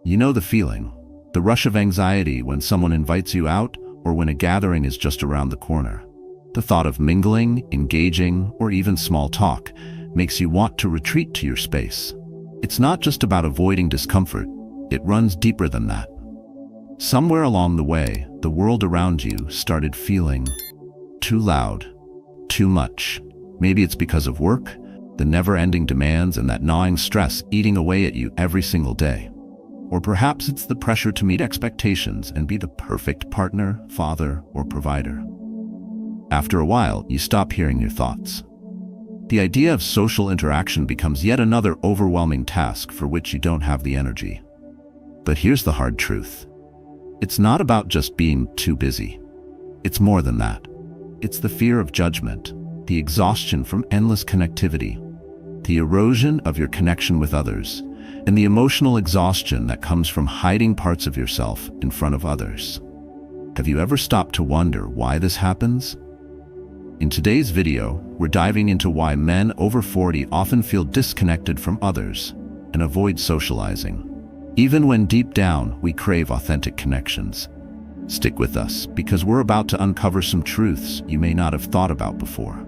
You know the feeling, the rush of anxiety when someone invites you out or when a gathering is just around the corner. The thought of mingling, engaging, or even small talk makes you want to retreat to your space. It's not just about avoiding discomfort, it runs deeper than that. Somewhere along the way, the world around you started feeling too loud, too much. Maybe it's because of work, the never-ending demands and that gnawing stress eating away at you every single day. Or perhaps it's the pressure to meet expectations and be the perfect partner, father, or provider. After a while, you stop hearing your thoughts. The idea of social interaction becomes yet another overwhelming task for which you don't have the energy. But here's the hard truth. It's not about just being too busy. It's more than that. It's the fear of judgment, the exhaustion from endless connectivity, the erosion of your connection with others, and the emotional exhaustion that comes from hiding parts of yourself in front of others. Have you ever stopped to wonder why this happens? In today's video, we're diving into why men over 40 often feel disconnected from others and avoid socializing, even when deep down we crave authentic connections. Stick with us, because we're about to uncover some truths you may not have thought about before.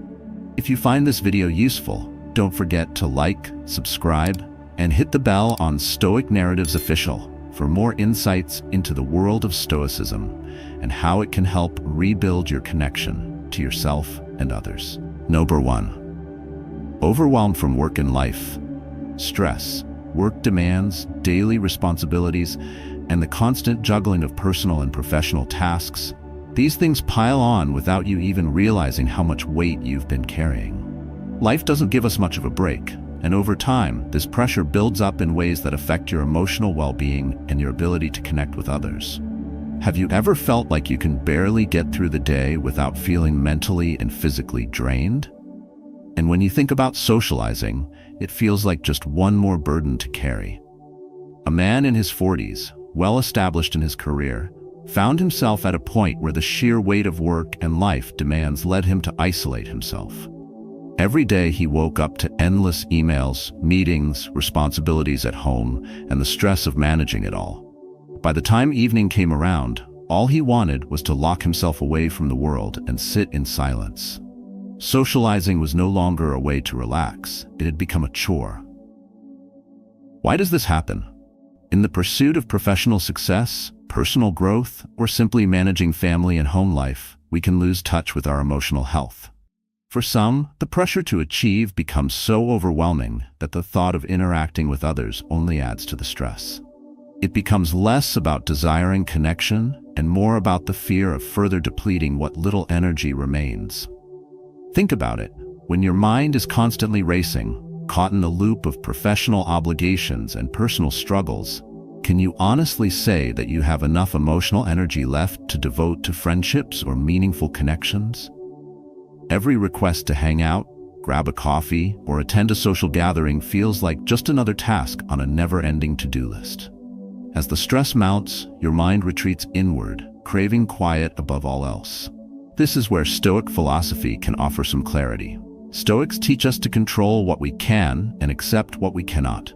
If you find this video useful, don't forget to like, subscribe, and hit the bell on Stoic Narratives Official for more insights into the world of Stoicism and how it can help rebuild your connection to yourself and others. Number 1. Overwhelmed from work and life. Stress, work demands, daily responsibilities, and the constant juggling of personal and professional tasks. These things pile on without you even realizing how much weight you've been carrying. Life doesn't give us much of a break, and over time, this pressure builds up in ways that affect your emotional well-being and your ability to connect with others. Have you ever felt like you can barely get through the day without feeling mentally and physically drained? And when you think about socializing, it feels like just one more burden to carry. A man in his 40s, well established in his career, found himself at a point where the sheer weight of work and life demands led him to isolate himself. Every day he woke up to endless emails, meetings, responsibilities at home, and the stress of managing it all. By the time evening came around, all he wanted was to lock himself away from the world and sit in silence. Socializing was no longer a way to relax, it had become a chore. Why does this happen? In the pursuit of professional success, personal growth, or simply managing family and home life, we can lose touch with our emotional health. For some, the pressure to achieve becomes so overwhelming that the thought of interacting with others only adds to the stress. It becomes less about desiring connection and more about the fear of further depleting what little energy remains. Think about it. When your mind is constantly racing, caught in a loop of professional obligations and personal struggles, can you honestly say that you have enough emotional energy left to devote to friendships or meaningful connections? Every request to hang out, grab a coffee, or attend a social gathering feels like just another task on a never-ending to-do list. As the stress mounts, your mind retreats inward, craving quiet above all else. This is where Stoic philosophy can offer some clarity. Stoics teach us to control what we can and accept what we cannot.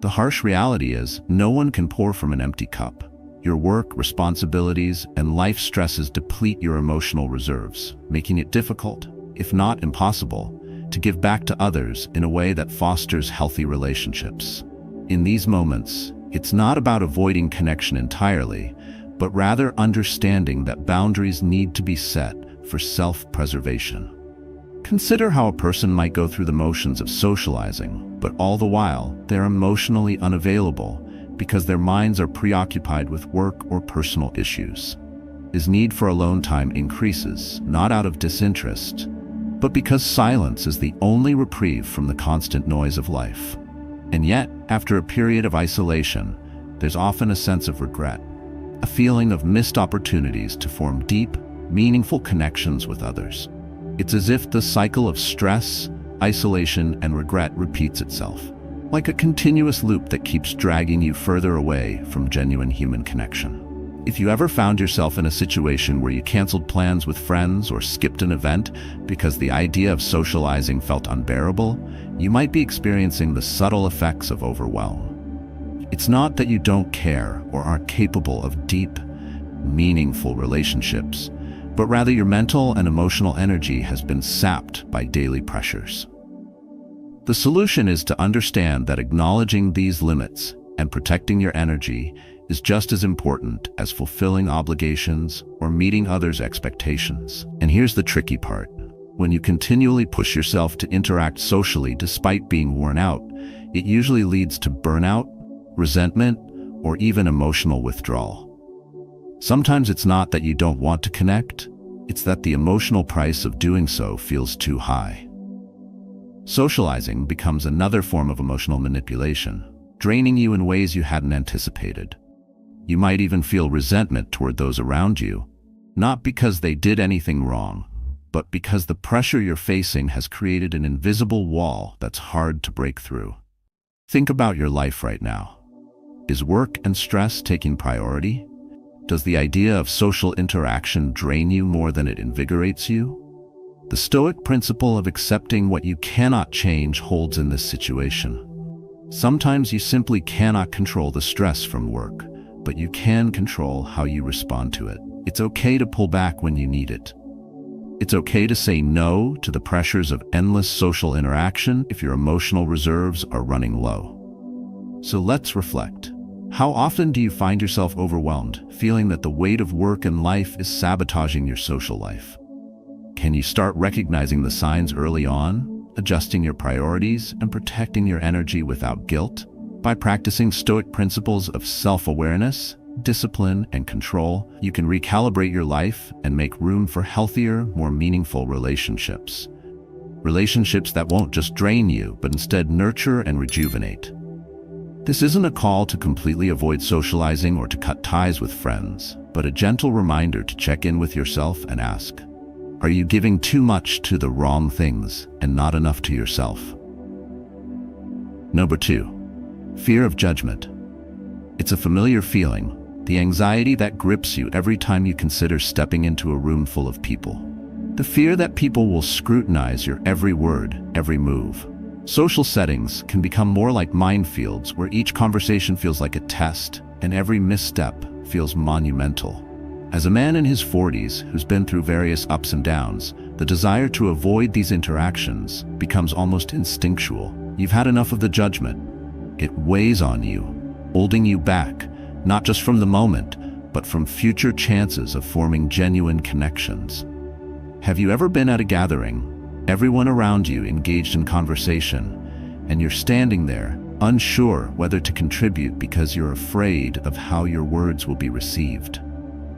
The harsh reality is, no one can pour from an empty cup. Your work, responsibilities, and life stresses deplete your emotional reserves, making it difficult, if not impossible, to give back to others in a way that fosters healthy relationships. In these moments, it's not about avoiding connection entirely, but rather understanding that boundaries need to be set for self-preservation. Consider how a person might go through the motions of socializing, but all the while, they're emotionally unavailable because their minds are preoccupied with work or personal issues. His need for alone time increases, not out of disinterest, but because silence is the only reprieve from the constant noise of life. And yet, after a period of isolation, there's often a sense of regret, a feeling of missed opportunities to form deep, meaningful connections with others. It's as if the cycle of stress, isolation, and regret repeats itself, like a continuous loop that keeps dragging you further away from genuine human connection. If you ever found yourself in a situation where you canceled plans with friends or skipped an event because the idea of socializing felt unbearable, you might be experiencing the subtle effects of overwhelm. It's not that you don't care or aren't capable of deep, meaningful relationships, but rather your mental and emotional energy has been sapped by daily pressures. The solution is to understand that acknowledging these limits and protecting your energy is just as important as fulfilling obligations or meeting others' expectations. And here's the tricky part. When you continually push yourself to interact socially despite being worn out, it usually leads to burnout, resentment, or even emotional withdrawal. Sometimes it's not that you don't want to connect, it's that the emotional price of doing so feels too high. Socializing becomes another form of emotional manipulation, draining you in ways you hadn't anticipated. You might even feel resentment toward those around you, not because they did anything wrong, but because the pressure you're facing has created an invisible wall that's hard to break through. Think about your life right now. Is work and stress taking priority? Does the idea of social interaction drain you more than it invigorates you? The Stoic principle of accepting what you cannot change holds in this situation. Sometimes you simply cannot control the stress from work, but you can control how you respond to it. It's okay to pull back when you need it. It's okay to say no to the pressures of endless social interaction if your emotional reserves are running low. So let's reflect. How often do you find yourself overwhelmed, feeling that the weight of work and life is sabotaging your social life? Can you start recognizing the signs early on, adjusting your priorities, and protecting your energy without guilt? By practicing Stoic principles of self-awareness, discipline, and control, you can recalibrate your life and make room for healthier, more meaningful relationships. Relationships that won't just drain you, but instead nurture and rejuvenate. This isn't a call to completely avoid socializing or to cut ties with friends, but a gentle reminder to check in with yourself and ask, are you giving too much to the wrong things and not enough to yourself? Number 2, fear of judgment. It's a familiar feeling, the anxiety that grips you every time you consider stepping into a room full of people. The fear that people will scrutinize your every word, every move. Social settings can become more like minefields where each conversation feels like a test and every misstep feels monumental. As a man in his 40s who's been through various ups and downs, the desire to avoid these interactions becomes almost instinctual. You've had enough of the judgment. It weighs on you, holding you back, not just from the moment, but from future chances of forming genuine connections. Have you ever been at a gathering, everyone around you engaged in conversation, and you're standing there, unsure whether to contribute because you're afraid of how your words will be received?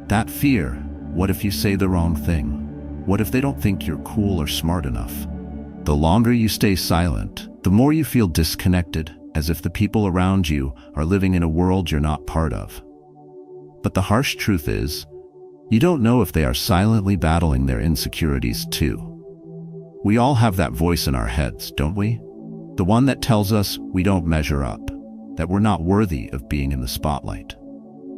That fear, what if you say the wrong thing? What if they don't think you're cool or smart enough? The longer you stay silent, the more you feel disconnected, as if the people around you are living in a world you're not part of. But the harsh truth is, you don't know if they are silently battling their insecurities too. We all have that voice in our heads, don't we? The one that tells us we don't measure up, that we're not worthy of being in the spotlight.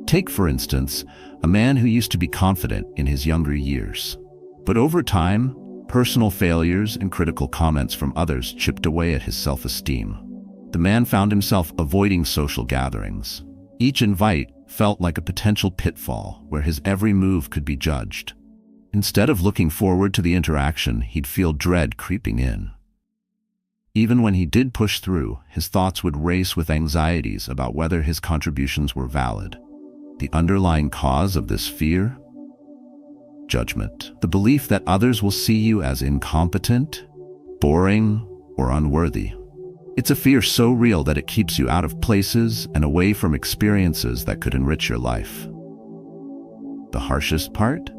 Take, for instance, a man who used to be confident in his younger years. But over time, personal failures and critical comments from others chipped away at his self-esteem. The man found himself avoiding social gatherings. Each invite felt like a potential pitfall where his every move could be judged. Instead of looking forward to the interaction, he'd feel dread creeping in. Even when he did push through, his thoughts would race with anxieties about whether his contributions were valid. The underlying cause of this fear? Judgment. The belief that others will see you as incompetent, boring, or unworthy. It's a fear so real that it keeps you out of places and away from experiences that could enrich your life. The harshest part?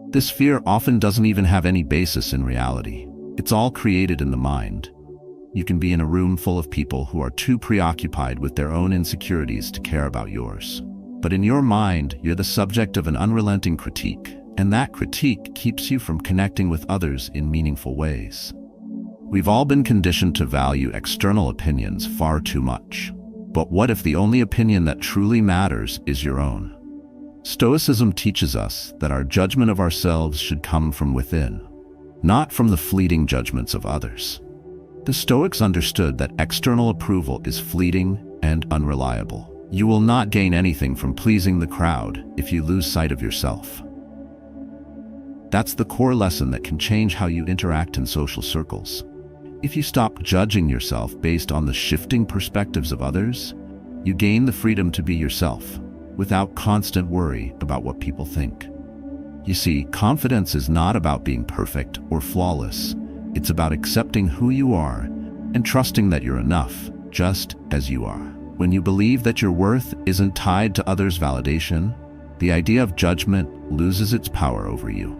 This fear often doesn't even have any basis in reality. It's all created in the mind. You can be in a room full of people who are too preoccupied with their own insecurities to care about yours. But in your mind, you're the subject of an unrelenting critique, and that critique keeps you from connecting with others in meaningful ways. We've all been conditioned to value external opinions far too much. But what if the only opinion that truly matters is your own? Stoicism teaches us that our judgment of ourselves should come from within, not from the fleeting judgments of others. The Stoics understood that external approval is fleeting and unreliable. You will not gain anything from pleasing the crowd if you lose sight of yourself. That's the core lesson that can change how you interact in social circles. If you stop judging yourself based on the shifting perspectives of others, you gain the freedom to be yourself, without constant worry about what people think. You see, confidence is not about being perfect or flawless. It's about accepting who you are and trusting that you're enough, just as you are. When you believe that your worth isn't tied to others' validation, the idea of judgment loses its power over you.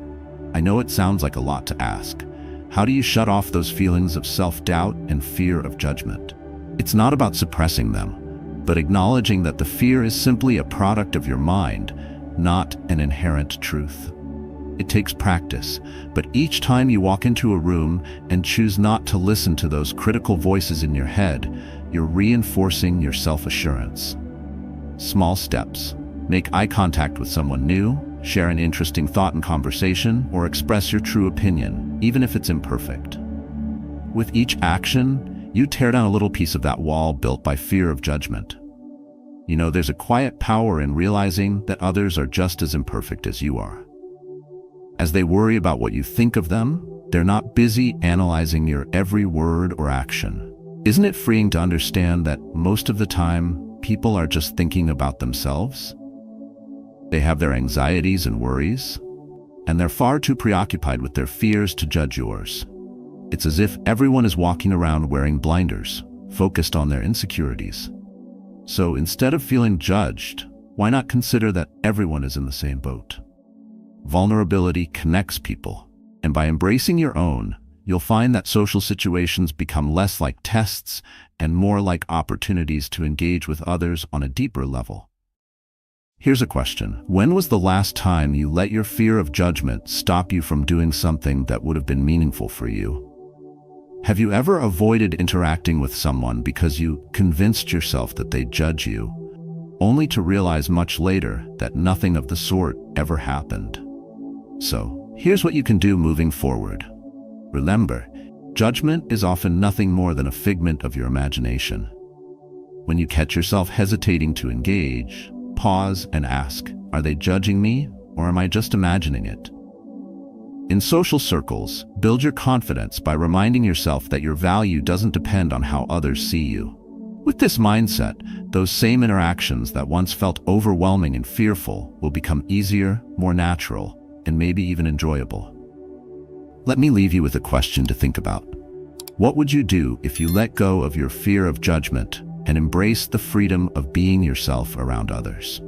I know it sounds like a lot to ask. How do you shut off those feelings of self-doubt and fear of judgment? It's not about suppressing them, but acknowledging that the fear is simply a product of your mind, not an inherent truth. It takes practice, but each time you walk into a room and choose not to listen to those critical voices in your head, you're reinforcing your self-assurance. Small steps. Make eye contact with someone new, share an interesting thought in conversation, or express your true opinion, even if it's imperfect. With each action, you tear down a little piece of that wall built by fear of judgment. You know, there's a quiet power in realizing that others are just as imperfect as you are. As they worry about what you think of them, they're not busy analyzing your every word or action. Isn't it freeing to understand that most of the time, people are just thinking about themselves? They have their anxieties and worries, and they're far too preoccupied with their fears to judge yours. It's as if everyone is walking around wearing blinders, focused on their insecurities. So instead of feeling judged, why not consider that everyone is in the same boat? Vulnerability connects people, and by embracing your own, you'll find that social situations become less like tests and more like opportunities to engage with others on a deeper level. Here's a question. When was the last time you let your fear of judgment stop you from doing something that would have been meaningful for you? Have you ever avoided interacting with someone because you convinced yourself that they'd judge you, only to realize much later that nothing of the sort ever happened? So, here's what you can do moving forward. Remember, judgment is often nothing more than a figment of your imagination. When you catch yourself hesitating to engage, pause and ask, are they judging me, or am I just imagining it? In social circles, build your confidence by reminding yourself that your value doesn't depend on how others see you. With this mindset, those same interactions that once felt overwhelming and fearful will become easier, more natural, and maybe even enjoyable. Let me leave you with a question to think about. What would you do if you let go of your fear of judgment and embrace the freedom of being yourself around others?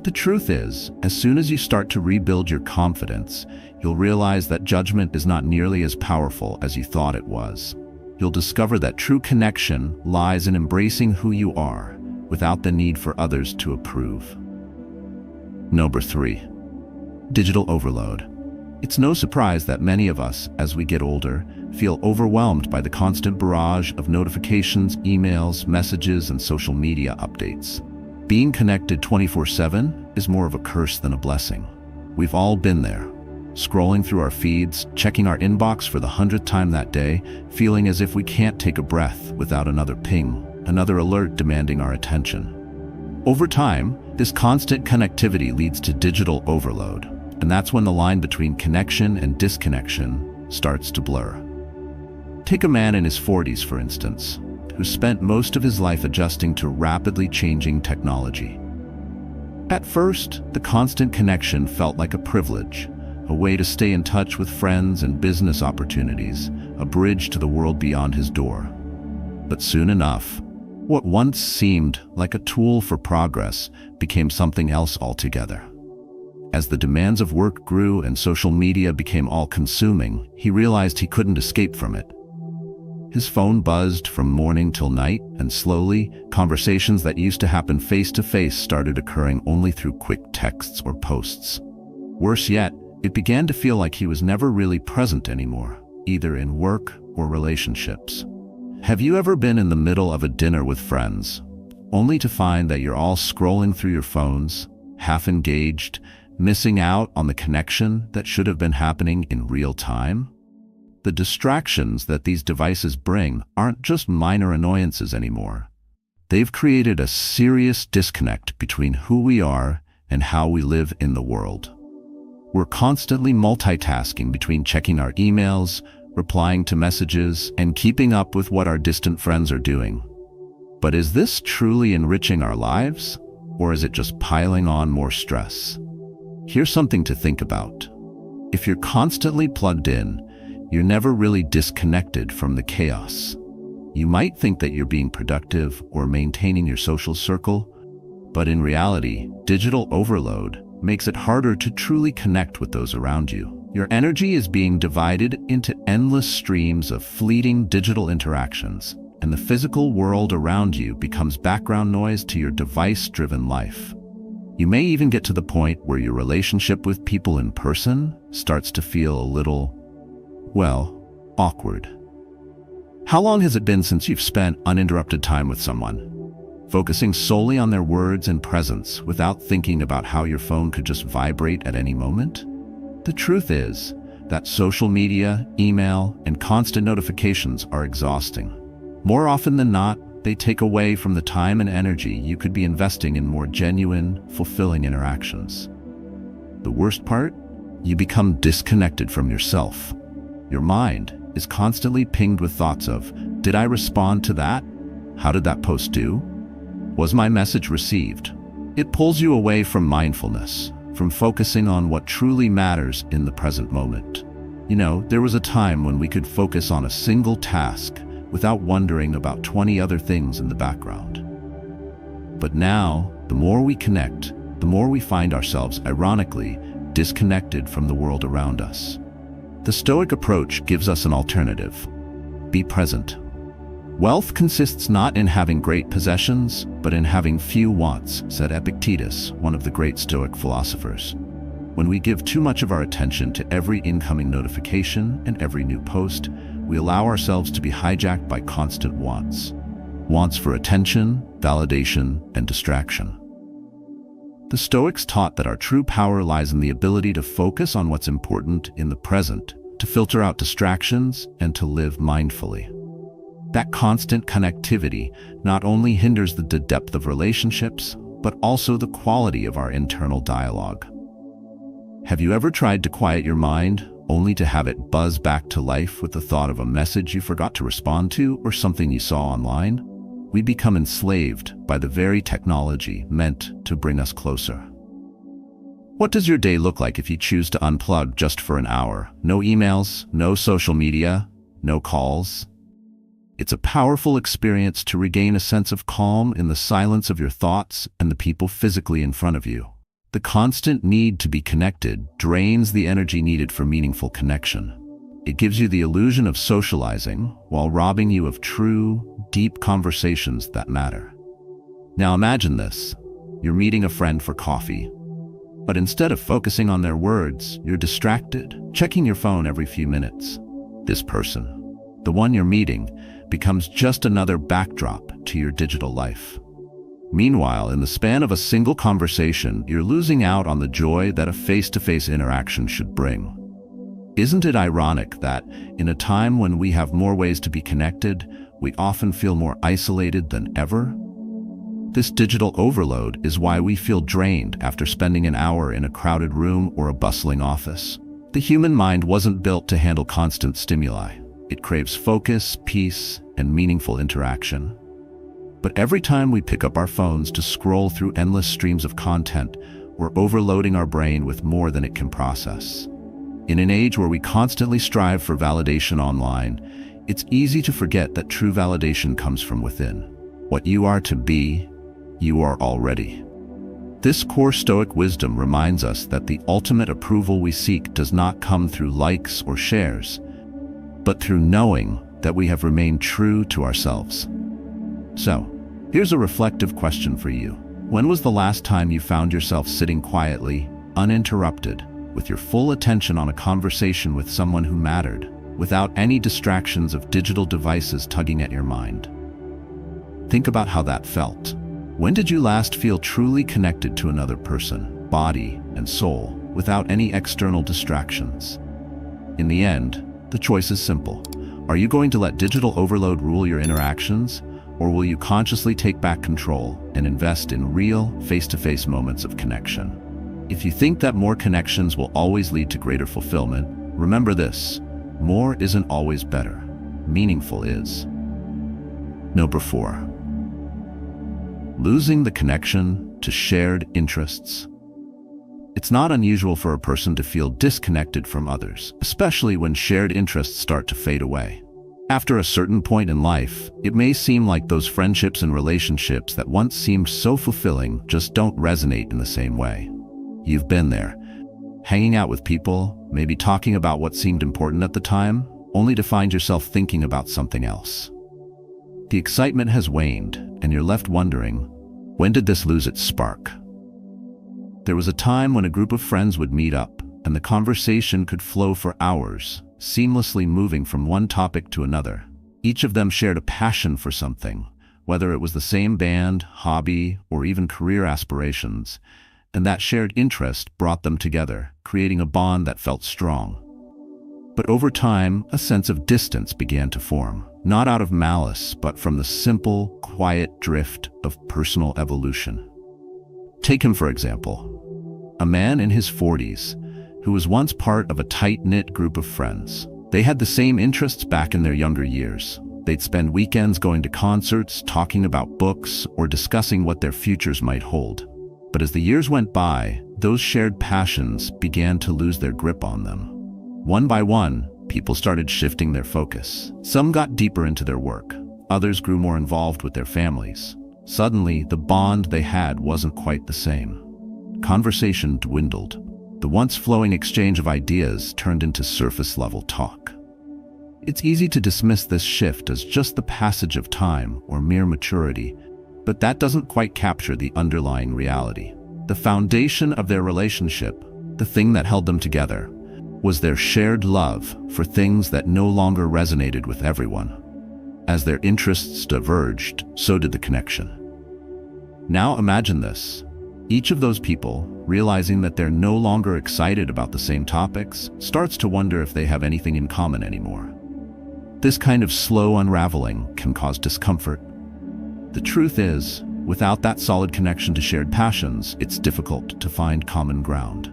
The truth is, as soon as you start to rebuild your confidence, you'll realize that judgment is not nearly as powerful as you thought it was. You'll discover that true connection lies in embracing who you are, without the need for others to approve. Number 3. Digital overload. It's no surprise that many of us, as we get older, feel overwhelmed by the constant barrage of notifications, emails, messages, and social media updates. Being connected 24/7 is more of a curse than a blessing. We've all been there, scrolling through our feeds, checking our inbox for the 100th time that day, feeling as if we can't take a breath without another ping, another alert demanding our attention. Over time, this constant connectivity leads to digital overload, and that's when the line between connection and disconnection starts to blur. Take a man in his 40s, for instance, who spent most of his life adjusting to rapidly changing technology. At first, the constant connection felt like a privilege, a way to stay in touch with friends and business opportunities, a bridge to the world beyond his door. But soon enough, what once seemed like a tool for progress became something else altogether. As the demands of work grew and social media became all-consuming, he realized he couldn't escape from it. His phone buzzed from morning till night, and slowly, conversations that used to happen face-to-face started occurring only through quick texts or posts. Worse yet, it began to feel like he was never really present anymore, either in work or relationships. Have you ever been in the middle of a dinner with friends, only to find that you're all scrolling through your phones, half engaged, missing out on the connection that should have been happening in real time? The distractions that these devices bring aren't just minor annoyances anymore. They've created a serious disconnect between who we are and how we live in the world. We're constantly multitasking between checking our emails, replying to messages, and keeping up with what our distant friends are doing. But is this truly enriching our lives, or is it just piling on more stress? Here's something to think about. If you're constantly plugged in, you're never really disconnected from the chaos. You might think that you're being productive or maintaining your social circle, but in reality, digital overload makes it harder to truly connect with those around you. Your energy is being divided into endless streams of fleeting digital interactions, and the physical world around you becomes background noise to your device-driven life. You may even get to the point where your relationship with people in person starts to feel a little, well, awkward. How long has it been since you've spent uninterrupted time with someone, focusing solely on their words and presence without thinking about how your phone could just vibrate at any moment? The truth is that social media, email, and constant notifications are exhausting. More often than not, they take away from the time and energy you could be investing in more genuine, fulfilling interactions. The worst part? You become disconnected from yourself. Your mind is constantly pinged with thoughts of, did I respond to that? How did that post do? Was my message received? It pulls you away from mindfulness, from focusing on what truly matters in the present moment. You know, there was a time when we could focus on a single task without wondering about 20 other things in the background. But now, the more we connect, the more we find ourselves, ironically, disconnected from the world around us. The Stoic approach gives us an alternative. Be present. Wealth consists not in having great possessions, but in having few wants, said Epictetus, one of the great Stoic philosophers. When we give too much of our attention to every incoming notification and every new post, we allow ourselves to be hijacked by constant wants. Wants for attention, validation, and distraction. The Stoics taught that our true power lies in the ability to focus on what's important in the present, to filter out distractions, and to live mindfully. That constant connectivity not only hinders the depth of relationships, but also the quality of our internal dialogue. Have you ever tried to quiet your mind, only to have it buzz back to life with the thought of a message you forgot to respond to or something you saw online? We become enslaved by the very technology meant to bring us closer. What does your day look like if you choose to unplug just for an hour? No emails, no social media, no calls. It's a powerful experience to regain a sense of calm in the silence of your thoughts and the people physically in front of you. The constant need to be connected drains the energy needed for meaningful connection. It gives you the illusion of socializing while robbing you of true, deep conversations that matter. Now imagine this. You're meeting a friend for coffee, but instead of focusing on their words, you're distracted, checking your phone every few minutes. This person, the one you're meeting, becomes just another backdrop to your digital life. Meanwhile, in the span of a single conversation, you're losing out on the joy that a face-to-face interaction should bring. Isn't it ironic that, in a time when we have more ways to be connected, we often feel more isolated than ever? This digital overload is why we feel drained after spending an hour in a crowded room or a bustling office. The human mind wasn't built to handle constant stimuli. It craves focus, peace, and meaningful interaction. But every time we pick up our phones to scroll through endless streams of content, we're overloading our brain with more than it can process. In an age where we constantly strive for validation online, it's easy to forget that true validation comes from within. What you are to be, you are already. This core Stoic wisdom reminds us that the ultimate approval we seek does not come through likes or shares, but through knowing that we have remained true to ourselves. So, here's a reflective question for you. When was the last time you found yourself sitting quietly, uninterrupted, with your full attention on a conversation with someone who mattered, without any distractions of digital devices tugging at your mind? Think about how that felt. When did you last feel truly connected to another person, body and soul, without any external distractions? In the end, the choice is simple. Are you going to let digital overload rule your interactions, Or will you consciously take back control and invest in real, face-to-face moments of connection? If you think that more connections will always lead to greater fulfillment, remember this: more isn't always better. Meaningful is. Number 4. Losing the connection to shared interests. It's not unusual for a person to feel disconnected from others, especially when shared interests start to fade away. After a certain point in life, it may seem like those friendships and relationships that once seemed so fulfilling just don't resonate in the same way. You've been there, hanging out with people, maybe talking about what seemed important at the time, only to find yourself thinking about something else. The excitement has waned, and you're left wondering, when did this lose its spark? There was a time when a group of friends would meet up, and the conversation could flow for hours, seamlessly moving from one topic to another. Each of them shared a passion for something, whether it was the same band, hobby, or even career aspirations, and that shared interest brought them together, creating a bond that felt strong. But over time, a sense of distance began to form, not out of malice, but from the simple, quiet drift of personal evolution. Take him, for example. A man in his 40s, who was once part of a tight-knit group of friends. They had the same interests back in their younger years. They'd spend weekends going to concerts, talking about books, or discussing what their futures might hold. But as the years went by, those shared passions began to lose their grip on them. One by one, people started shifting their focus. Some got deeper into their work. Others grew more involved with their families. Suddenly, the bond they had wasn't quite the same. Conversation dwindled. The once flowing exchange of ideas turned into surface-level talk. It's easy to dismiss this shift as just the passage of time or mere maturity, but that doesn't quite capture the underlying reality. The foundation of their relationship, the thing that held them together, was their shared love for things that no longer resonated with everyone. As their interests diverged, so did the connection. Now imagine this. Each of those people, realizing that they're no longer excited about the same topics, starts to wonder if they have anything in common anymore. This kind of slow unraveling can cause discomfort. The truth is, without that solid connection to shared passions, it's difficult to find common ground.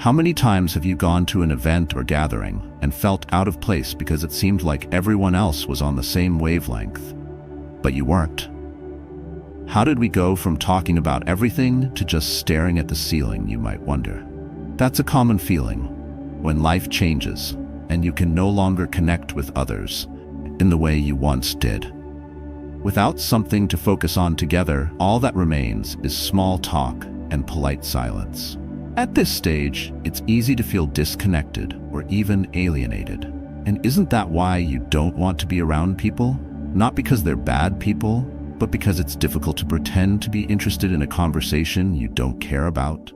How many times have you gone to an event or gathering and felt out of place because it seemed like everyone else was on the same wavelength, but you weren't? How did we go from talking about everything to just staring at the ceiling, you might wonder? That's a common feeling when life changes and you can no longer connect with others in the way you once did. Without something to focus on together, all that remains is small talk and polite silence. At this stage, it's easy to feel disconnected or even alienated. And isn't that why you don't want to be around people? Not because they're bad people, but because it's difficult to pretend to be interested in a conversation you don't care about.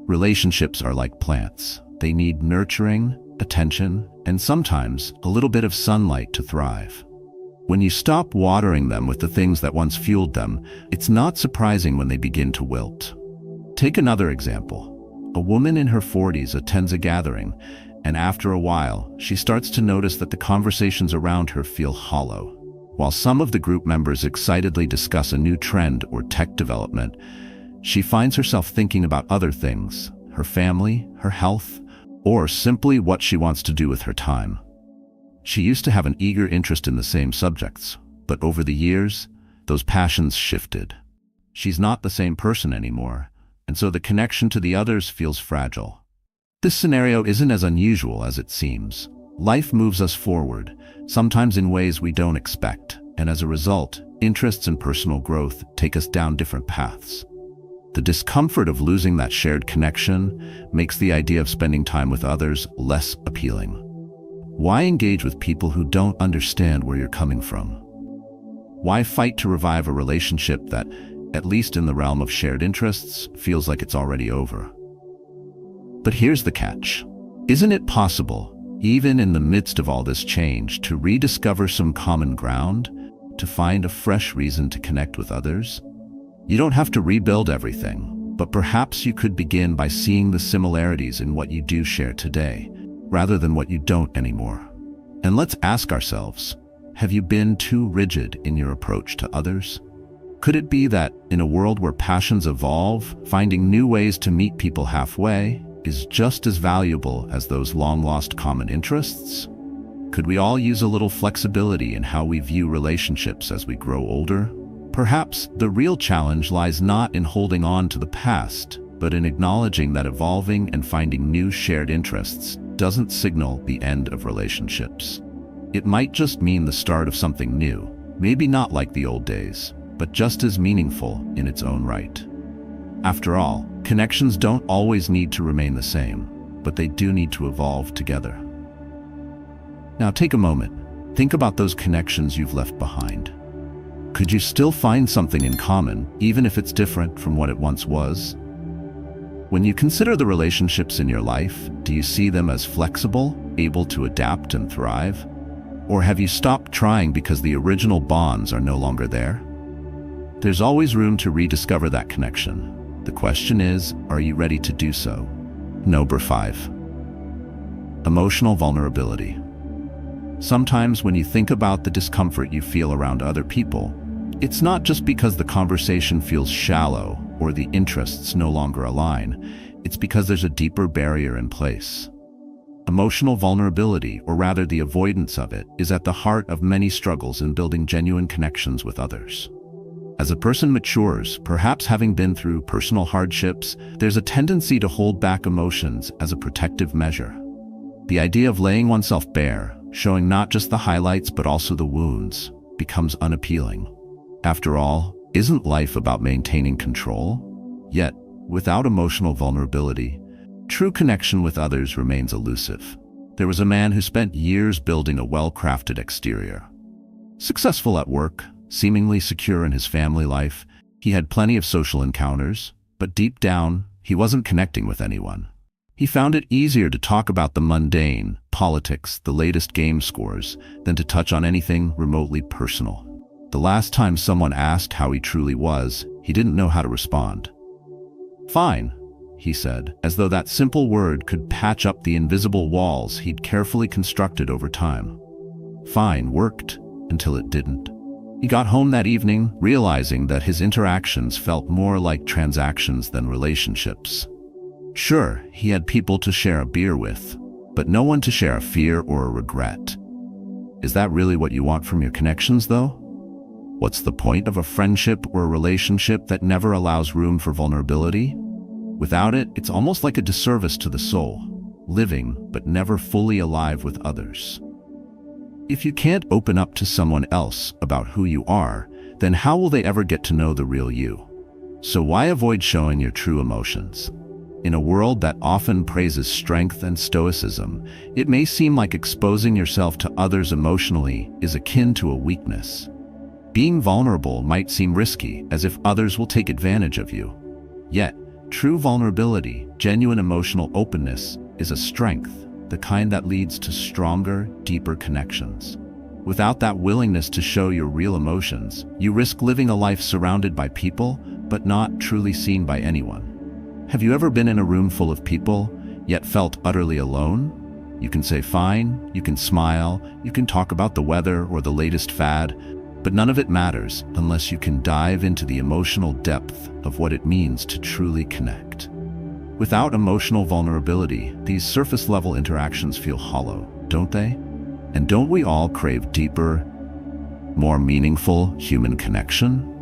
Relationships are like plants. They need nurturing, attention, and sometimes a little bit of sunlight to thrive. When you stop watering them with the things that once fueled them, it's not surprising when they begin to wilt. Take another example. A woman in her 40s attends a gathering, and after a while, she starts to notice that the conversations around her feel hollow. While some of the group members excitedly discuss a new trend or tech development, she finds herself thinking about other things, her family, her health, or simply what she wants to do with her time. She used to have an eager interest in the same subjects, but over the years, those passions shifted. She's not the same person anymore, and so the connection to the others feels fragile. This scenario isn't as unusual as it seems. Life moves us forward, sometimes in ways we don't expect, and as a result, interests and personal growth take us down different paths. The discomfort of losing that shared connection makes the idea of spending time with others less appealing. Why engage with people who don't understand where you're coming from? Why fight to revive a relationship that, at least in the realm of shared interests, feels like it's already over? But here's the catch. Isn't it possible, even in the midst of all this change, to rediscover some common ground, to find a fresh reason to connect with others? You don't have to rebuild everything, but perhaps you could begin by seeing the similarities in what you do share today, rather than what you don't anymore. And let's ask ourselves, Have you been too rigid in your approach to others? Could it be that, in a world where passions evolve, finding new ways to meet people halfway is just as valuable as those long-lost common interests? Could we all use a little flexibility in how we view relationships as we grow older? Perhaps the real challenge lies not in holding on to the past, but in acknowledging that evolving and finding new shared interests doesn't signal the end of relationships. It might just mean the start of something new, maybe not like the old days, but just as meaningful in its own right. After all, connections don't always need to remain the same, but they do need to evolve together. Now take a moment. Think about those connections you've left behind. Could you still find something in common, even if it's different from what it once was? When you consider the relationships in your life, do you see them as flexible, able to adapt and thrive? Or have you stopped trying because the original bonds are no longer there? There's always room to rediscover that connection. The question is, are you ready to do so? Number 5. Emotional vulnerability. Sometimes when you think about the discomfort you feel around other people, it's not just because the conversation feels shallow or the interests no longer align. It's because there's a deeper barrier in place. Emotional vulnerability, or rather the avoidance of it, is at the heart of many struggles in building genuine connections with others. As a person matures, perhaps having been through personal hardships, there's a tendency to hold back emotions as a protective measure. The idea of laying oneself bare, showing not just the highlights but also the wounds, becomes unappealing. After all, isn't life about maintaining control? Yet, without emotional vulnerability, true connection with others remains elusive. There was a man who spent years building a well-crafted exterior. Successful at work, seemingly secure in his family life, he had plenty of social encounters, but deep down, he wasn't connecting with anyone. He found it easier to talk about the mundane, politics, the latest game scores, than to touch on anything remotely personal. The last time someone asked how he truly was, he didn't know how to respond. "Fine," he said, as though that simple word could patch up the invisible walls he'd carefully constructed over time. Fine worked until it didn't. He got home that evening, realizing that his interactions felt more like transactions than relationships. Sure, he had people to share a beer with, but no one to share a fear or a regret. Is that really what you want from your connections, though? What's the point of a friendship or a relationship that never allows room for vulnerability? Without it, it's almost like a disservice to the soul, living but never fully alive with others. If you can't open up to someone else about who you are, then how will they ever get to know the real you? So why avoid showing your true emotions? In a world that often praises strength and stoicism, it may seem like exposing yourself to others emotionally is akin to a weakness. Being vulnerable might seem risky, as if others will take advantage of you. Yet, true vulnerability, genuine emotional openness, is a strength, the kind that leads to stronger, deeper connections. Without that willingness to show your real emotions, you risk living a life surrounded by people, but not truly seen by anyone. Have you ever been in a room full of people, yet felt utterly alone? You can say fine, you can smile, you can talk about the weather or the latest fad, but none of it matters unless you can dive into the emotional depth of what it means to truly connect. Without emotional vulnerability, these surface-level interactions feel hollow, don't they? And don't we all crave deeper, more meaningful human connection?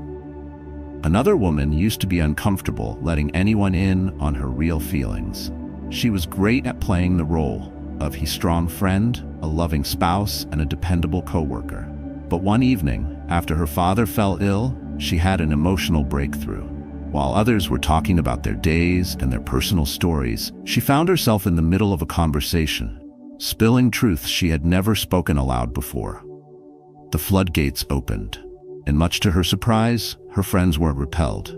Another woman used to be uncomfortable letting anyone in on her real feelings. She was great at playing the role of a strong friend, a loving spouse, and a dependable coworker. But one evening, after her father fell ill, she had an emotional breakthrough. While others were talking about their days and their personal stories, she found herself in the middle of a conversation, spilling truths she had never spoken aloud before. The floodgates opened, and much to her surprise, her friends weren't repelled.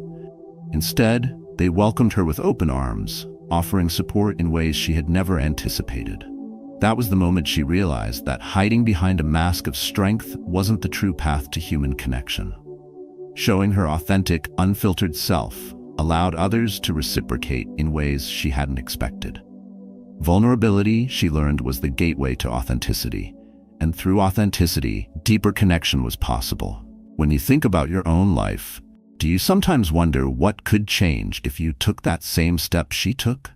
Instead, they welcomed her with open arms, offering support in ways she had never anticipated. That was the moment she realized that hiding behind a mask of strength wasn't the true path to human connection. Showing her authentic, unfiltered self allowed others to reciprocate in ways she hadn't expected. Vulnerability, she learned, was the gateway to authenticity, and through authenticity, deeper connection was possible. When you think about your own life, do you sometimes wonder what could change if you took that same step she took?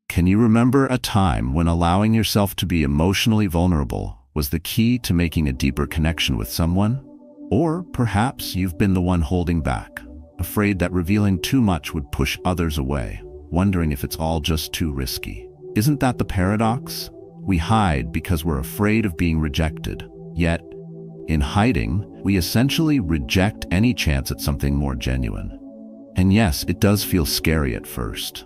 Can you remember a time when allowing yourself to be emotionally vulnerable was the key to making a deeper connection with someone? Or perhaps you've been the one holding back, afraid that revealing too much would push others away, wondering if it's all just too risky. Isn't that the paradox? We hide because we're afraid of being rejected. Yet, in hiding, we essentially reject any chance at something more genuine. And yes, it does feel scary at first.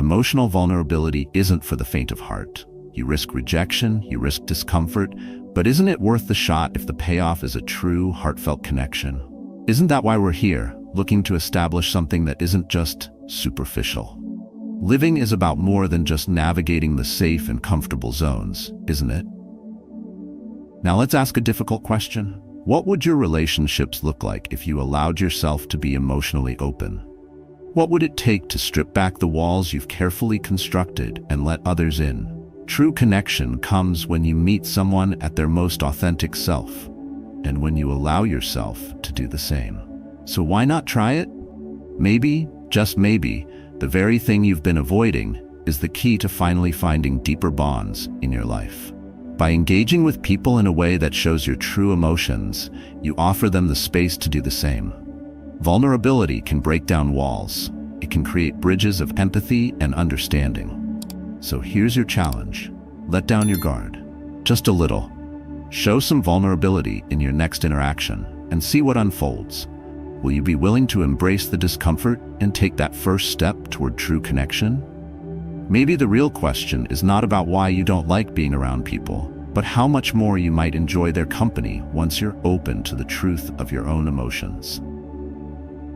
Emotional vulnerability isn't for the faint of heart. You risk rejection, you risk discomfort, but isn't it worth the shot if the payoff is a true, heartfelt connection? Isn't that why we're here, looking to establish something that isn't just superficial? Living is about more than just navigating the safe and comfortable zones, isn't it? Now let's ask a difficult question. What would your relationships look like if you allowed yourself to be emotionally open? What would it take to strip back the walls you've carefully constructed and let others in? True connection comes when you meet someone at their most authentic self, and when you allow yourself to do the same. So why not try it? Maybe, just maybe, the very thing you've been avoiding is the key to finally finding deeper bonds in your life. By engaging with people in a way that shows your true emotions, you offer them the space to do the same. Vulnerability can break down walls. It can create bridges of empathy and understanding. So here's your challenge. Let down your guard. Just a little. Show some vulnerability in your next interaction and see what unfolds. Will you be willing to embrace the discomfort and take that first step toward true connection? Maybe the real question is not about why you don't like being around people, but how much more you might enjoy their company once you're open to the truth of your own emotions.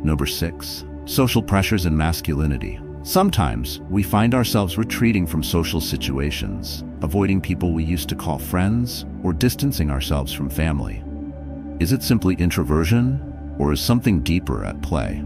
Number 6, social pressures and masculinity. Sometimes we find ourselves retreating from social situations, avoiding people we used to call friends, or distancing ourselves from family. Is it simply introversion, or is something deeper at play?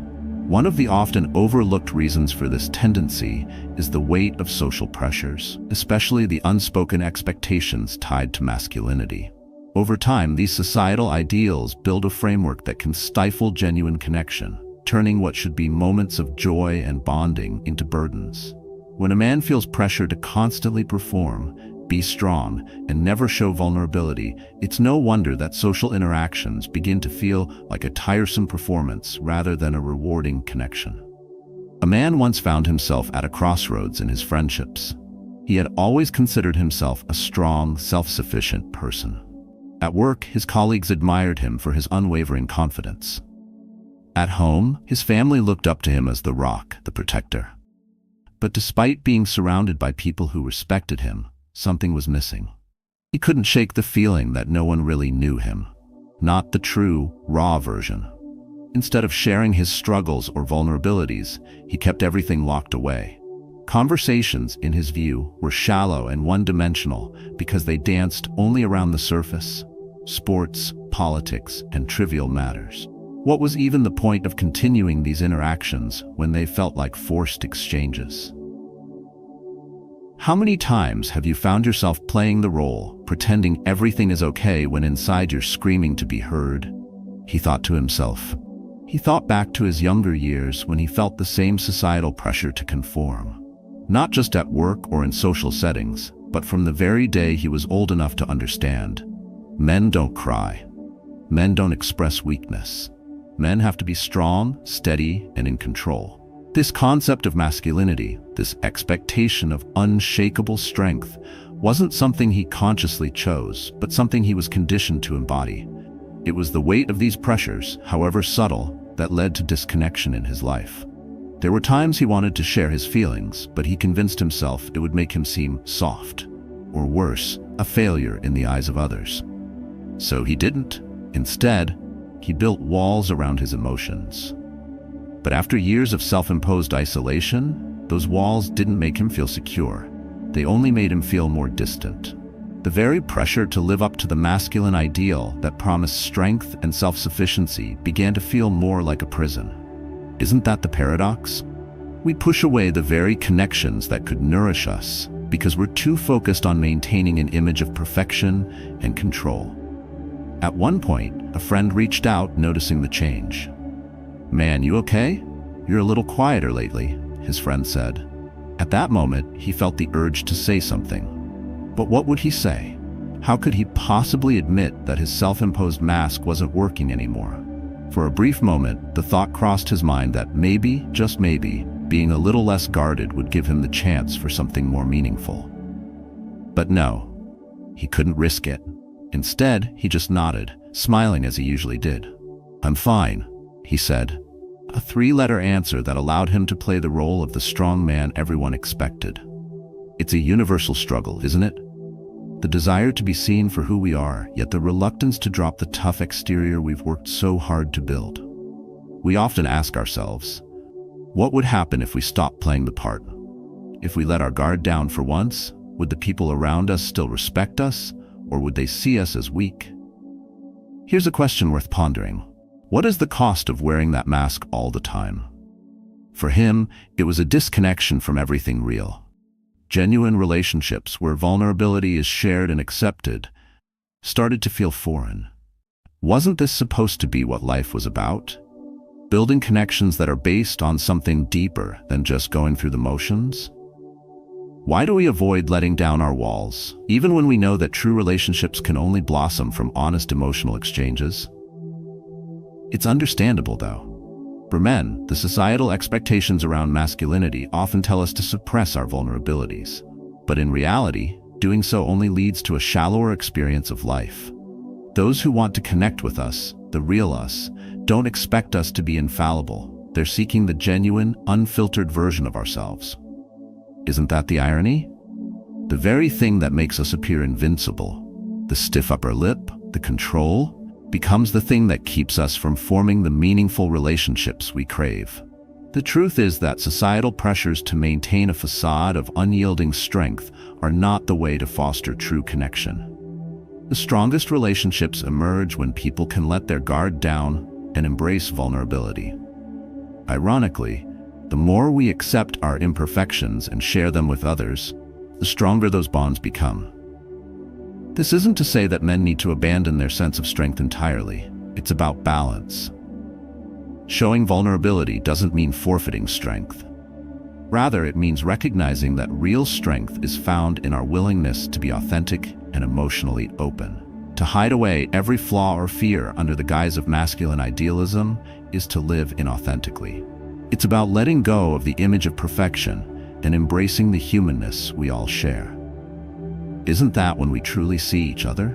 One of the often overlooked reasons for this tendency is the weight of social pressures, especially the unspoken expectations tied to masculinity. Over time, these societal ideals build a framework that can stifle genuine connection, turning what should be moments of joy and bonding into burdens. When a man feels pressure to constantly perform, be strong, and never show vulnerability, it's no wonder that social interactions begin to feel like a tiresome performance rather than a rewarding connection. A man once found himself at a crossroads in his friendships. He had always considered himself a strong, self-sufficient person. At work, his colleagues admired him for his unwavering confidence. At home, his family looked up to him as the rock, the protector. But despite being surrounded by people who respected him, something was missing. He couldn't shake the feeling that no one really knew him, not the true, raw version. Instead of sharing his struggles or vulnerabilities, he kept everything locked away. Conversations, in his view, were shallow and one-dimensional because they danced only around the surface: sports, politics, and trivial matters. What was even the point of continuing these interactions when they felt like forced exchanges? How many times have you found yourself playing the role, pretending everything is okay when inside you're screaming to be heard? He thought to himself. He thought back to his younger years when he felt the same societal pressure to conform. Not just at work or in social settings, but from the very day he was old enough to understand. Men don't cry. Men don't express weakness. Men have to be strong, steady, and in control. This concept of masculinity, this expectation of unshakable strength, wasn't something he consciously chose, but something he was conditioned to embody. It was the weight of these pressures, however subtle, that led to disconnection in his life. There were times he wanted to share his feelings, but he convinced himself it would make him seem soft, or worse, a failure in the eyes of others. So he didn't. Instead, he built walls around his emotions. But after years of self-imposed isolation, those walls didn't make him feel secure. They only made him feel more distant. The very pressure to live up to the masculine ideal that promised strength and self-sufficiency began to feel more like a prison. Isn't that the paradox? We push away the very connections that could nourish us, because we're too focused on maintaining an image of perfection and control. At one point, a friend reached out, noticing the change. "Man, you okay? You're a little quieter lately," his friend said. At that moment, he felt the urge to say something. But what would he say? How could he possibly admit that his self-imposed mask wasn't working anymore? For a brief moment, the thought crossed his mind that maybe, just maybe, being a little less guarded would give him the chance for something more meaningful. But no, he couldn't risk it. Instead, he just nodded, smiling as he usually did. "I'm fine," he said, a three-letter answer that allowed him to play the role of the strong man everyone expected. It's a universal struggle, isn't it? The desire to be seen for who we are, yet the reluctance to drop the tough exterior we've worked so hard to build. We often ask ourselves, what would happen if we stopped playing the part? If we let our guard down for once, would the people around us still respect us, or would they see us as weak? Here's a question worth pondering. What is the cost of wearing that mask all the time? For him, it was a disconnection from everything real. Genuine relationships where vulnerability is shared and accepted started to feel foreign. Wasn't this supposed to be what life was about? Building connections that are based on something deeper than just going through the motions? Why do we avoid letting down our walls, even when we know that true relationships can only blossom from honest emotional exchanges? It's understandable, though. For men, the societal expectations around masculinity often tell us to suppress our vulnerabilities. But in reality, doing so only leads to a shallower experience of life. Those who want to connect with us, the real us, don't expect us to be infallible. They're seeking the genuine, unfiltered version of ourselves. Isn't that the irony? The very thing that makes us appear invincible, the stiff upper lip, the control, becomes the thing that keeps us from forming the meaningful relationships we crave. The truth is that societal pressures to maintain a facade of unyielding strength are not the way to foster true connection. The strongest relationships emerge when people can let their guard down and embrace vulnerability. Ironically, the more we accept our imperfections and share them with others, the stronger those bonds become. This isn't to say that men need to abandon their sense of strength entirely. It's about balance. Showing vulnerability doesn't mean forfeiting strength. Rather, it means recognizing that real strength is found in our willingness to be authentic and emotionally open. To hide away every flaw or fear under the guise of masculine idealism is to live inauthentically. It's about letting go of the image of perfection and embracing the humanness we all share. Isn't that when we truly see each other?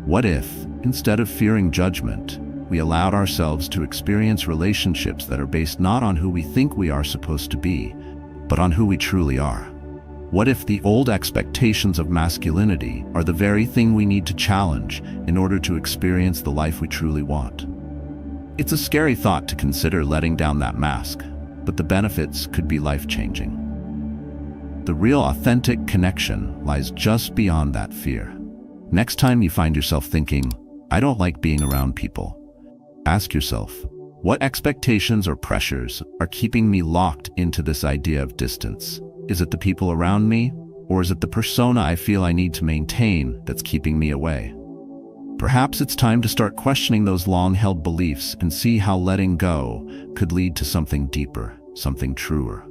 What if, instead of fearing judgment, we allowed ourselves to experience relationships that are based not on who we think we are supposed to be, but on who we truly are? What if the old expectations of masculinity are the very thing we need to challenge in order to experience the life we truly want? It's a scary thought to consider letting down that mask, but the benefits could be life-changing. The real authentic connection lies just beyond that fear. Next time you find yourself thinking, "I don't like being around people," ask yourself, what expectations or pressures are keeping me locked into this idea of distance? Is it the people around me, or is it the persona I feel I need to maintain that's keeping me away? Perhaps it's time to start questioning those long-held beliefs and see how letting go could lead to something deeper, something truer.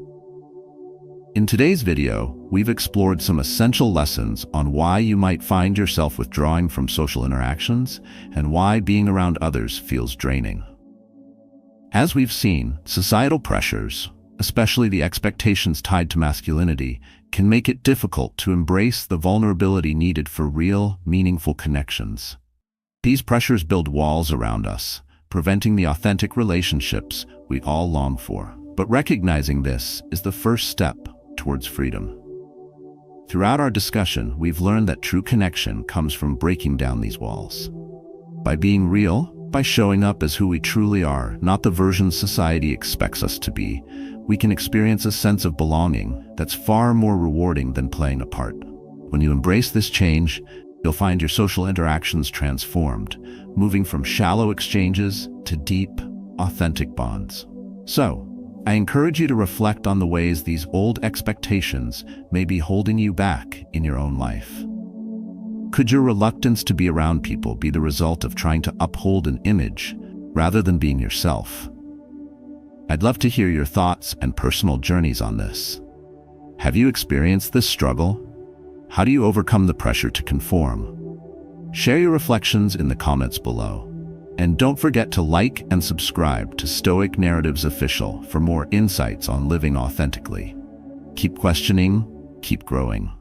In today's video, we've explored some essential lessons on why you might find yourself withdrawing from social interactions and why being around others feels draining. As we've seen, societal pressures, especially the expectations tied to masculinity, can make it difficult to embrace the vulnerability needed for real, meaningful connections. These pressures build walls around us, preventing the authentic relationships we all long for. But recognizing this is the first step towards freedom. Throughout our discussion, we've learned that true connection comes from breaking down these walls. By being real, by showing up as who we truly are, not the version society expects us to be, we can experience a sense of belonging that's far more rewarding than playing a part. When you embrace this change, you'll find your social interactions transformed, moving from shallow exchanges to deep, authentic bonds. So, I encourage you to reflect on the ways these old expectations may be holding you back in your own life. Could your reluctance to be around people be the result of trying to uphold an image rather than being yourself? I'd love to hear your thoughts and personal journeys on this. Have you experienced this struggle? How do you overcome the pressure to conform? Share your reflections in the comments below. And don't forget to like and subscribe to Stoic Narratives Official for more insights on living authentically. Keep questioning, keep growing.